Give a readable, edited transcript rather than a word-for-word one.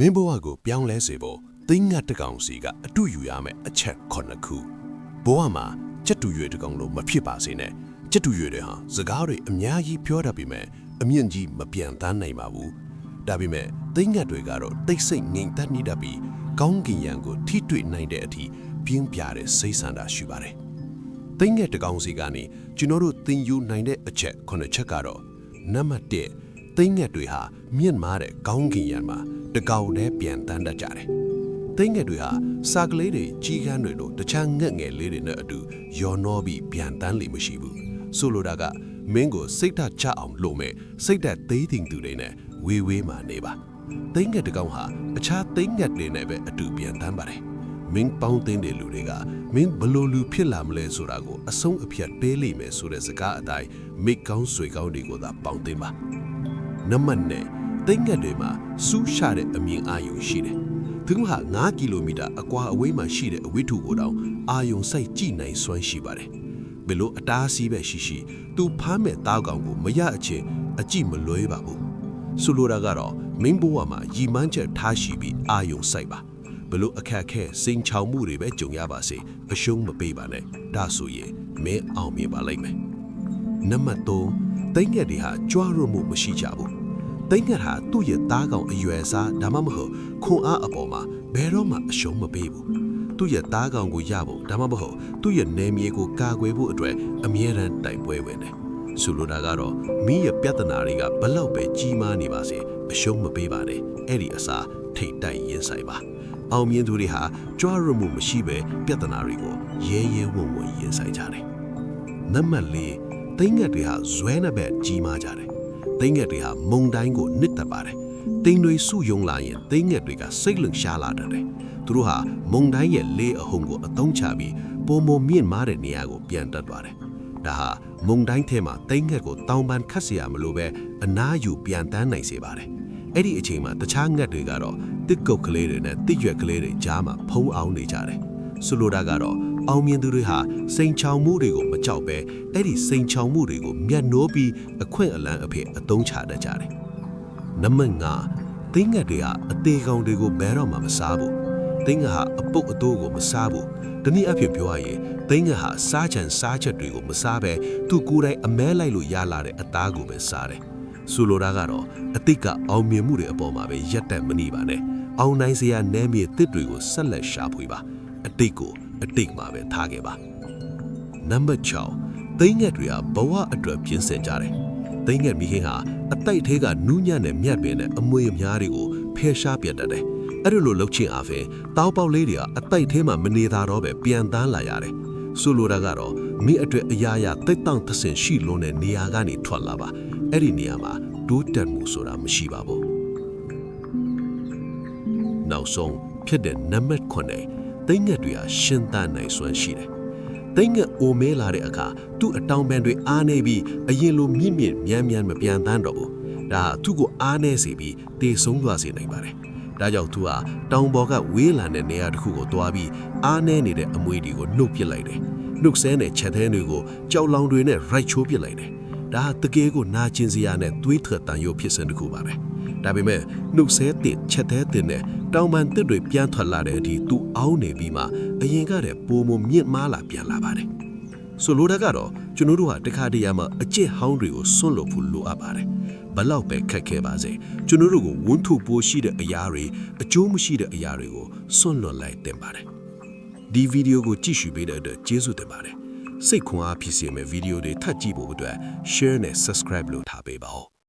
မင်းဘဝကိုပြောင်းလဲစေဖို့သိငတ်တကောင်စီကအတူယူရမယ်အချက်9ခုဘဝမှာကြက်တူရွေတကောင်လို့မဖြစ်ပါစေနဲ့ကြက်တူရွေတွေဟာစကားတွေအများကြီးပြောတတ်ပြီးမဲ့အမြင့်ကြီးမပြန်တမ်းနိုင်ပါဘူးဒါပေမဲ့သိငတ်တွေကတော့တိတ်ဆိတ်ငြိမ်သက်နေတတ်ပြီးကောင်းကင်ယံကိုထိတွေ့နိုင်တဲ့အထိပြင်းပြတဲ့စိတ်ဆန္ဒရှိပါတယ်သိငတ်တကောင်စီကနေကျွန်တော်တို့သင်ယူနိုင်တဲ့အချက်9ချက်ကတော့နံပါတ်1သိငတ်တွေဟာမြင့်မားတဲ့ကောင်းကင်ယံမှာတကောင်တည်းပြန်တမ်းတတ်ကြတယ်သိငတ်တွေဟာစာကလေးတွေကြီးကန်းတွေလိုတခြားငက်ငယ်လေးတွေနဲ့အတူယော်နှောပြီးပြန်တမ်းလိမ့်မရှိဘူးဆိုလိုတာကမင်းကိုစိတ်ဓာတ်ချအောင်လုပ်မဲ့စိတ်ဓာတ်သေးသိမ်သူတွေနဲ့ဝေးဝေးမှနေပါသိငတ်တကောင်ဟာအခြားသိငတ်တွေနဲ့ပဲအတူပြန်တမ်းပါတယ်မင်းပေါင်းသိတဲ့လူတွေကမင်းဘလို့လူဖြစ်လာမလဲဆိုတာကိုအဆုံးအဖြတ်ပေးလိမ့်မယ်ဆိုတဲ့စကားအတိုင်းမိကောင်းဆွေကောင်းတွေကိုသာပေါင်းသိပါနံပါတ်2သိငတ်တွေမှာစူးရှတဲ့အမြင်အာရုံရှိတယ်သူက9ကီလိုမီတာအကွာအဝေးမှာရှိတဲ့အဝိထုကိုတောင်အာရုံစိုက်ကြည့်နိုင်စွမ်းရှိပါတယ်ဘယ်လိုအတားအဆီးပဲရှိသူဖမ်းမဲ့သားကောင်ကိုမရအချင်းအကြည့်မလွဲပါဘူးဆိုလိုတာကတော့မင်းဘဝမှာရည်မှန်းချက်ထားရှိပြီးအာရုံစိုက်ပါဘလို့အခက်ခဲစိန်ချောင်မှုတွေပဲကြုံရပါစေအရှုံးမပေးပါနဲ့ဒါဆိုရင်မင်းအောင်မြင်ပါလိမ့်မယ်နံပါတ်3သိငတ်တွေဟာကြွားရမှုမရှိကြဘူးသိငတ်ဟာသူ့ရဲ့သားကောင်အရွယ်စားဒါမှမဟုတ်ခွန်အားအပေါ်မှာဘယ်တော့မှအရှုံးမပေးဘူးသူ့ရဲ့သားကောင်ကိုရဖို့ဒါမှမဟုတ်သူ့ရဲ့နယ်မြေကိုကာကွယ်ဖို့အတွက်အမြဲတမ်းတိုက်ပွဲဝင်တယ်ဆိုလိုတာကတော့မင်းရဲ့ပြဿနာတွေကဘလောက်ပဲကြီးမားနေပါစေအရှုံးမပေးပါနဲ့အဲ့ဒီအစားထိတ်တိုက်ရင်ဆိုင်ပါအောင်မြင်သူတွေဟာကြွားရမှုမရှိပဲပြဿနာတွေကိုရဲရဲဝံ့ဝံ့ရင်ဆိုင်ကြတယ်နံပါတ်4သိငတ်တွေဟာဇွဲနဲ့ပဲကြီးမားကြတယ်သိငတ်တွေဟာမုံတိုင်းကိုနစ်တက်ပါတယ်တင်းတွေစုယုံလာရင်သိငတ်တွေကစိတ်လုံရှားလာတတ်တယ်သူတို့ဟာမုံတိုင်းရဲ့လေးအဟုန်ကိုအသုံးချပြီးပုံမမြင့်မားတဲ့နေရာကိုပြန်တက်သွားတယ်ဒါဟာမုံတိုင်းထဲမှာသိငတ်ကိုတောင်ပန်ခတ်เสียမလို့ပဲအနားယူပြန်တန်းနိုင်စေပါတယ်အဲ့ဒီအချိန်မှာတခြားငတ်တွေကတော့တစ်ကုတ်ကလေးတွေနဲ့တစ်ရွက်ကလေးတွေကြားမှာဖုံးအောင်နေကြတယ်ဆိုလိုတာကတော့အောင်မြင်သူတွေဟာစိန်ချောင်မှုတွေကိုမကြောက်ပဲအဲ့ဒီစိန်ချောင်မှုတွေကိုမျက်နှိုးပြီးအခွင့်အလမ်းအဖြစ်အသုံးချတတ်ကြတယ်နံပါတ်5သိငတ်တွေဟာအသေးကောင်တွေကိုဘယ်တော့မှမစားဘူးသိငတ်ဟာအပုတ်အတိုးကိုမစားဘူးဒီနည်းအဖြစ်ပြောရရင်သိငတ်ဟာစားချင်စားချက်တွေကိုမစားပဲသူကိုယ်တိုင်အမဲလိုက်လို့ရလာတဲ့အသားကိုပဲစားတယ်ဆိုလိုတာကတော့အတိတ်ကအောင်မြင်မှုတွေအပေါ်မှာပဲရက်တက်မနေပါနဲ့အောင်နိုင်စရာနဲမြေတစ်တွေကိုဆက်လက်ရှာဖွေပါအတိတ်ကိုအတိတ်မှာပဲထားခဲ့ပါနံပါတ်6သိငတ်တွေဟာဘဝအတွက်ပြင်ဆင်ကြတယ်သိငတ်မိခင်ဟာအတိုက်သေးကနူးညံ့တဲ့မြတ်ပင်နဲ့အမွေအများတွေကိုဖယ်ရှားပြတ်တတ်တယ်အဲ့လိုလှုပ်ချင်အားဖြင့်တောက်ပေါက်လေးတွေကအတိုက်သေးမှမနေတာတော့ပဲပြန်တန်းလာရတယ်ဆိုလိုတာကတော့မိအတွက်အရာရာတိတ်တောင့်သဆင်ရှိလုံးတဲ့နေရာကနေထွက်လာပါအဲ့ဒီနေရာမှာတိုးတက်မှုဆိုတာမရှိပါဘူးနောက်ဆုံးဖြစ်တဲ့နံပါတ်9သိငတ်တွေဟာရှင်သန်နိုင်စွမ်းရှိတယ်သိငတ်အိုမဲလာတဲ့အခါသူ့အတောင်ပံတွေအားနေပြီးအရင်လိုမြင့်မြင့်မြန်မပြန်တန်းတော့ဘူးဒါဟာသူ့ကိုအားနေစေပြီးတေဆုံးသွားစေနိုင်ပါတယ်ဒါကြောင့်သူဟာတောင်ပေါ်ကဝေးလာတဲ့နေရာတစ်ခုကိုတွားပြီးအားနေနေတဲ့အမွေတွေကိုနှုတ်ပစ်လိုက်တယ်နှုတ်ဆဲတဲ့ချက်သေးတွေကိုကြောက်လောင်တွေနဲ့ရိုက်ချိုးပစ်လိုက်တယ်ဒါဟာတကယ်ကိုနာကျင်စရာနဲ့သွေးထွက်တန်ရုပ်ဖြစ်စဉ်တစ်ခုပါပဲဒါပေမဲ့နှုတ်ဆဲတဲ့ချက်သေးတဲ့နဲ့တောင်ပန်တစ်တွေပြန်ထွက်လာတဲ့အထိသူအောင်းနေပြီးမှအရင်ကတည်းကပိုမမြင့်မားလာပြန်လာပါတယ်ဆိုလိုတာကတော့ကျွန်တော်တို့ဟာတခါတရံမှာအကျင့်ဟောင်းတွေကိုစွန့်လွတ်ဖို့လိုအပ်ပါတယ်ဘလောက်ပဲခက်ခဲပါစေကျွန်တော်တို့ကိုဝန်းထုပိုးရှိတဲ့အရာတွေအကျိုးမရှိတဲ့အရာတွေကိုစွန့်လွတ်လိုက်တင်ပါတယ်ဒီဗီဒီယိုကိုကြည့်ရှုပေးတဲ့အတွက်ကျေးဇူးတင်ပါတယ်စိတ်ခွန်အားဖြစ်စေမယ့်ဗီဒီယိုတွေထပ်ကြည့်ဖို့အတွက် share နဲ့ subscribe လုပ်ထားပေးပါဦး